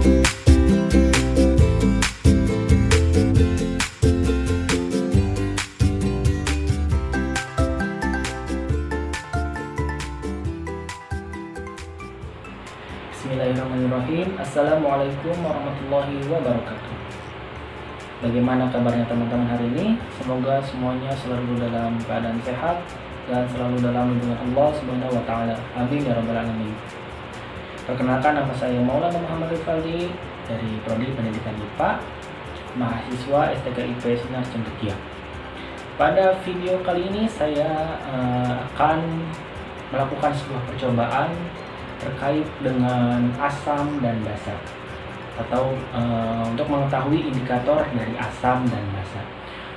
Bismillahirrahmanirrahim. Assalamualaikum warahmatullahi wabarakatuh. Bagaimana kabarnya teman-teman hari ini? Semoga semuanya selalu dalam keadaan sehat dan selalu dalam lindungan Allah Subhanahu wa taala. Amin ya rabbal alamin. Perkenalkan, nama saya Maulana Muhammad Rifaldi dari Prodi Pendidikan IPA, mahasiswa STKIP Sinar Cendekia. Pada video kali ini saya akan melakukan sebuah percobaan terkait dengan asam dan basa, atau untuk mengetahui indikator dari asam dan basa.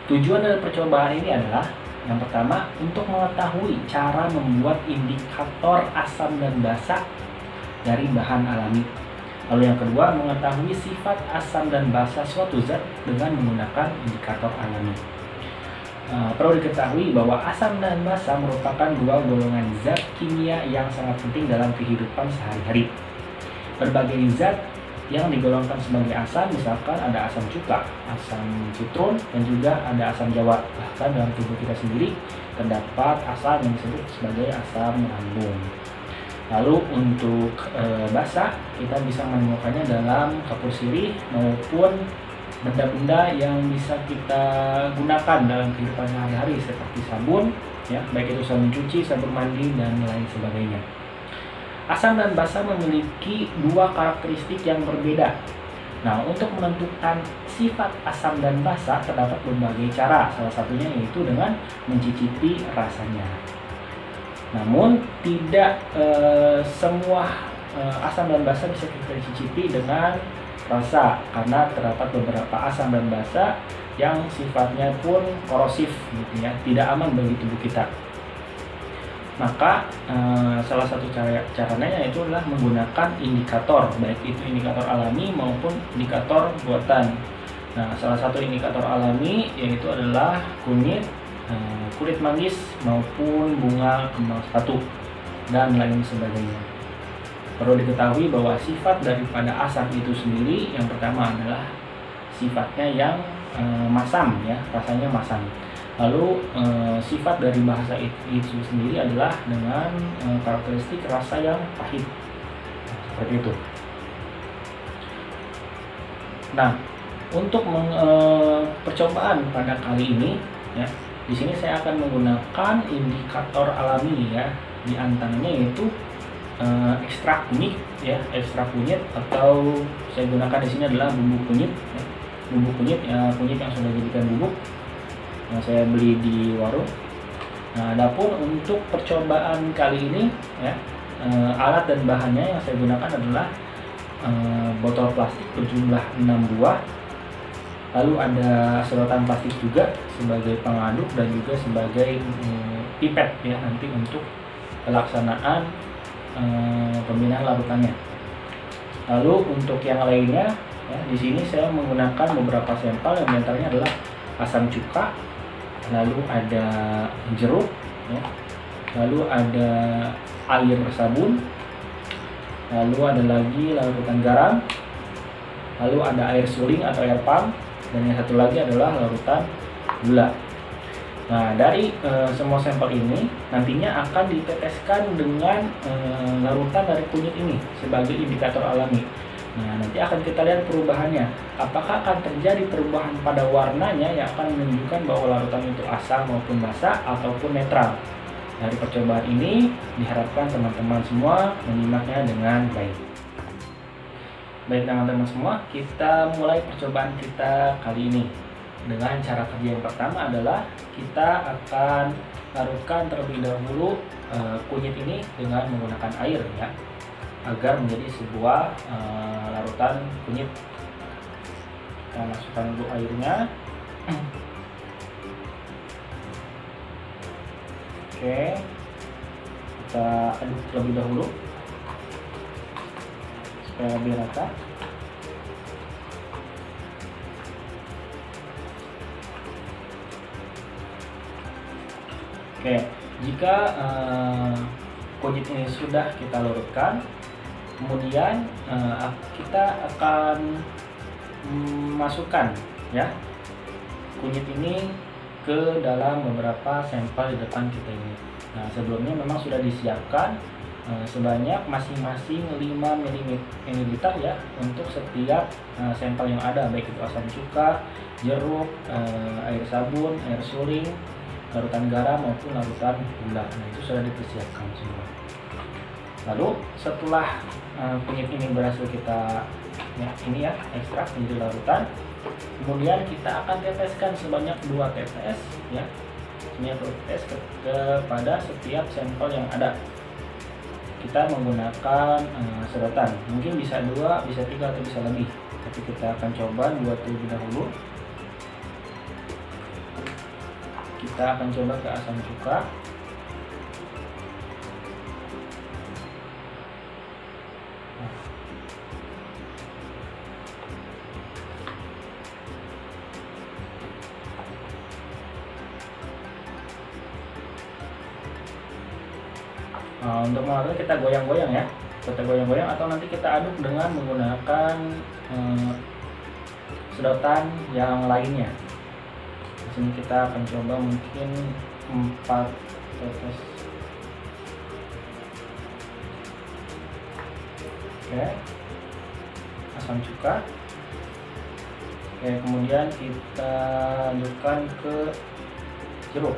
Tujuan dari percobaan ini adalah yang pertama, untuk mengetahui cara membuat indikator asam dan basa dari bahan alami. Lalu yang kedua, mengetahui sifat asam dan basa suatu zat dengan menggunakan indikator alami. Perlu diketahui bahwa asam dan basa merupakan dua golongan zat kimia yang sangat penting dalam kehidupan sehari-hari. Berbagai zat yang digolongkan sebagai asam, misalkan ada asam cuka, asam citron, dan juga ada asam jawa. Bahkan dalam tubuh kita sendiri terdapat asam yang disebut sebagai asam lambung. Lalu untuk basa, kita bisa menemukannya dalam kapur sirih maupun benda-benda yang bisa kita gunakan dalam kehidupan sehari-hari seperti sabun, ya, baik itu sabun cuci, sabun mandi, dan lain sebagainya. Asam dan basa memiliki dua karakteristik yang berbeda. Nah, untuk menentukan sifat asam dan basa terdapat berbagai cara, salah satunya yaitu dengan mencicipi rasanya. Namun tidak semua asam dan basa bisa kita cicipi dengan rasa, karena terdapat beberapa asam dan basa yang sifatnya pun korosif gitu ya, tidak aman bagi tubuh kita. Maka salah satu caranya yaitu adalah menggunakan indikator, baik itu indikator alami maupun indikator buatan. Nah, salah satu indikator alami yaitu adalah kulit manggis maupun bunga kembang sepatu dan lain sebagainya. Perlu diketahui bahwa sifat daripada asam itu sendiri yang pertama adalah sifatnya yang masam, ya, rasanya masam. Lalu sifat dari bahasa itu sendiri adalah dengan karakteristik rasa yang pahit, seperti itu. Nah, untuk percobaan pada kali ini, ya, di sini saya akan menggunakan indikator alami, ya, di antaranya yaitu ekstrak kunyit, ya, ekstrak kunyit, atau saya gunakan di sini adalah bubuk kunyit, ya. Bubuk kunyit, ya, kunyit yang sudah dijadikan bubuk yang saya beli di warung. Nah, adapun untuk percobaan kali ini, ya, alat dan bahannya yang saya gunakan adalah botol plastik berjumlah 6 buah, lalu ada sedotan plastik juga sebagai pengaduk dan juga sebagai pipet, ya, nanti untuk pelaksanaan pembinaan larutannya. Lalu untuk yang lainnya, ya, di sini saya menggunakan beberapa sampel yang diantaranya adalah asam cuka, lalu ada jeruk, ya, lalu ada air sabun, lalu ada lagi larutan garam, lalu ada air suling atau air pump, dan yang satu lagi adalah larutan gula. Nah, dari semua sampel ini nantinya akan diteteskan dengan larutan dari kunyit ini sebagai indikator alami. Nah, nanti akan kita lihat perubahannya. Apakah akan terjadi perubahan pada warnanya yang akan menunjukkan bahwa larutan itu asam maupun basa ataupun netral. Dari percobaan ini diharapkan teman-teman semua menyimaknya dengan baik. Baik teman-teman semua, kita mulai percobaan kita kali ini. Dengan cara kerja yang pertama adalah kita akan larutkan terlebih dahulu kunyit ini dengan menggunakan air, ya, agar menjadi sebuah larutan kunyit. Kita masukkan dulu airnya. Oke, kita aduk terlebih dahulu supaya lebih rata. Oke, jika kunyit ini sudah kita larutkan, Kemudian kita akan masukkan ya kunyit ini ke dalam beberapa sampel di depan kita ini. Nah, sebelumnya memang sudah disiapkan sebanyak masing-masing 5 ml ya untuk setiap sampel yang ada, baik itu asam cuka, jeruk, air sabun, air suling, larutan garam maupun larutan gula. Nah, itu sudah dipersiapkan semua. Lalu setelah kunyit ini berhasil kita ekstrak menjadi larutan, kemudian kita akan teteskan sebanyak 2 tetes ya, kepada setiap sampel yang ada. Kita menggunakan sedotan, mungkin bisa 2, bisa 3 atau bisa lebih, tapi kita akan coba 2 terlebih dahulu. Kita akan coba ke asam cuka. Untuk mengaduk kita goyang-goyang ya, kita goyang-goyang atau nanti kita aduk dengan menggunakan sedotan yang lainnya. Di sini kita akan coba mungkin 4 tetes. Oke, asam cuka. Oke, kemudian kita adukkan ke jeruk.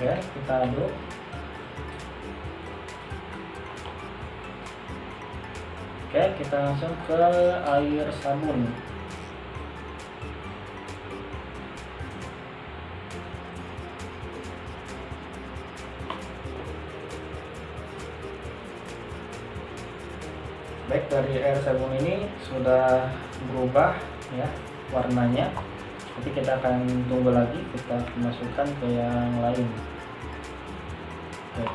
Oke, kita aduk. Oke, kita langsung ke air sabun. Baik, dari air sabun ini sudah berubah ya warnanya. Nanti kita akan tunggu lagi, kita masukkan ke yang lain. Oke,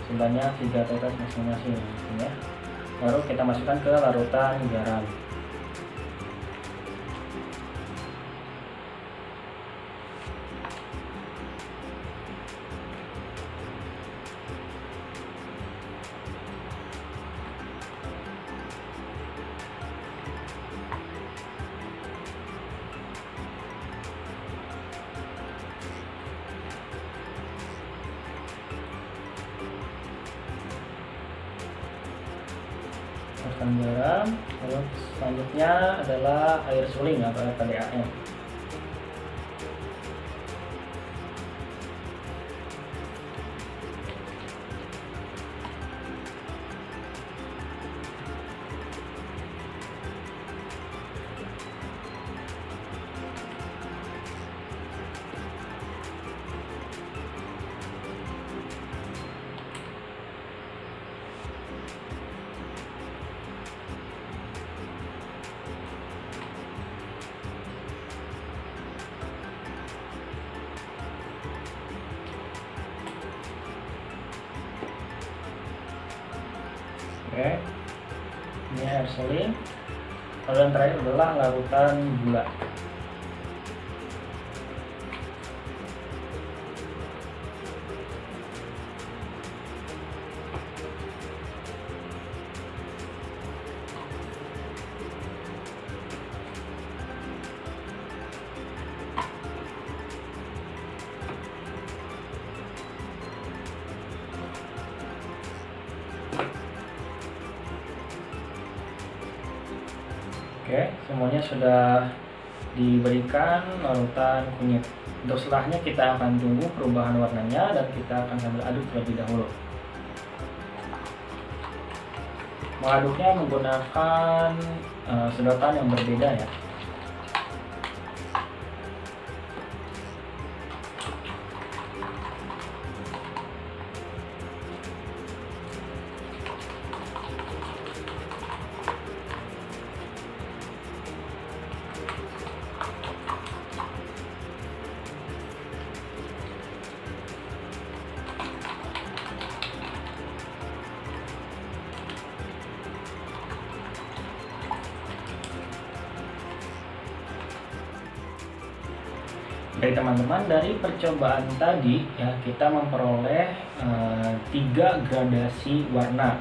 sebanyak 3 tetes masing-masing ya. Baru kita masukkan ke larutan garam. Masukkan garam, lalu selanjutnya adalah air suling atau air KDAM. Oke, ini air suling. Lalu yang terakhir adalah larutan gula. Oke, semuanya sudah diberikan larutan kunyit. Untuk setelahnya kita akan tunggu perubahan warnanya dan kita akan sambil aduk terlebih dahulu. Mengaduknya menggunakan sedotan yang berbeda ya. Dari teman-teman, dari percobaan tadi ya kita memperoleh 3 gradasi warna.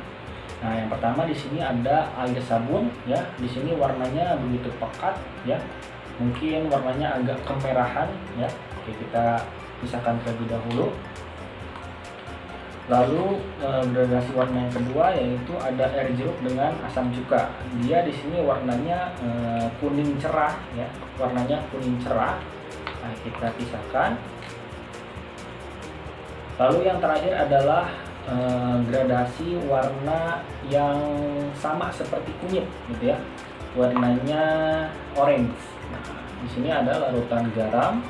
Nah, yang pertama di sini ada air sabun ya. Di sini warnanya begitu pekat ya. Mungkin warnanya agak kemerahan ya. Oke, kita pisahkan terlebih dahulu. Lalu gradasi warna yang kedua yaitu ada air jeruk dengan asam cuka. Dia di sini warnanya kuning cerah ya. Warnanya kuning cerah. Nah, kita pisahkan. Lalu yang terakhir adalah gradasi warna yang sama seperti kunyit gitu ya. Warnanya orange. Nah, di sini ada larutan garam,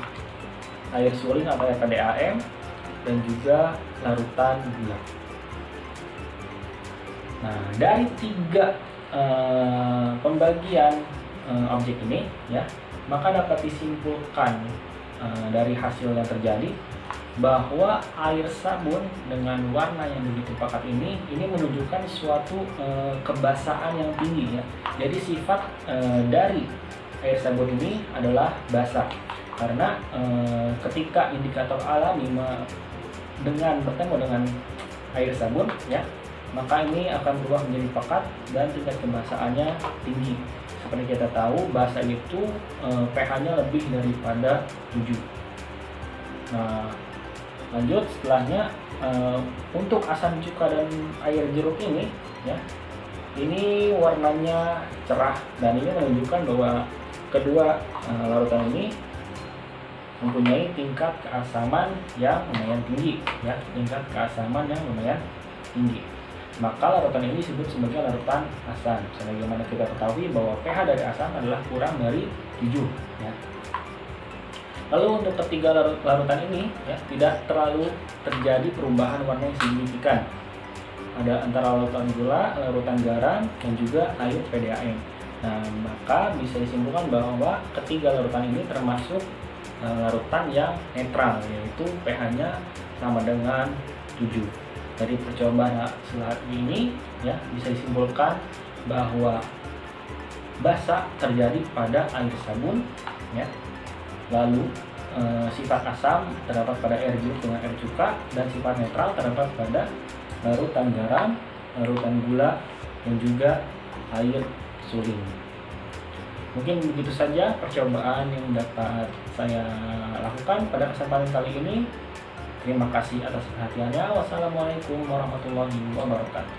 air suling atau air PDAM, dan juga larutan gula. Nah, dari 3 pembagian objek ini ya, maka dapat disimpulkan dari hasil yang terjadi bahwa air sabun dengan warna yang begitu pekat ini menunjukkan suatu kebasahan yang tinggi ya. Jadi sifat dari air sabun ini adalah basah, karena ketika indikator alami dengan bertemu dengan air sabun ya, maka ini akan berubah menjadi pekat dan tingkat kebasahannya tinggi. Seperti kita tahu, basah itu pH-nya lebih daripada 7. Nah, lanjut setelahnya untuk asam cuka dan air jeruk ini ya, ini warnanya cerah dan ini menunjukkan bahwa kedua larutan ini mempunyai tingkat keasaman yang lumayan tinggi ya, tingkat keasaman yang lumayan tinggi. Maka larutan ini disebut sebagai larutan asam. Sebagaimana kita ketahui bahwa pH dari asam adalah kurang dari 7 ya. Lalu untuk ketiga larutan ini ya, tidak terlalu terjadi perubahan warna yang signifikan. Ada antara larutan gula, larutan garam, dan juga air PDAM. Nah, maka bisa disimpulkan bahwa ketiga larutan ini termasuk larutan yang netral, yaitu pH-nya sama dengan 7. Dari percobaan ini ya, bisa disimpulkan bahwa basah terjadi pada air sabun ya. Lalu sifat asam terdapat pada air jeruk dengan air cuka, dan sifat netral terdapat pada larutan garam, larutan gula, dan juga air suling. Mungkin begitu saja percobaan yang dapat saya lakukan pada kesempatan kali ini. Terima kasih atas perhatiannya. Wassalamualaikum warahmatullahi wabarakatuh.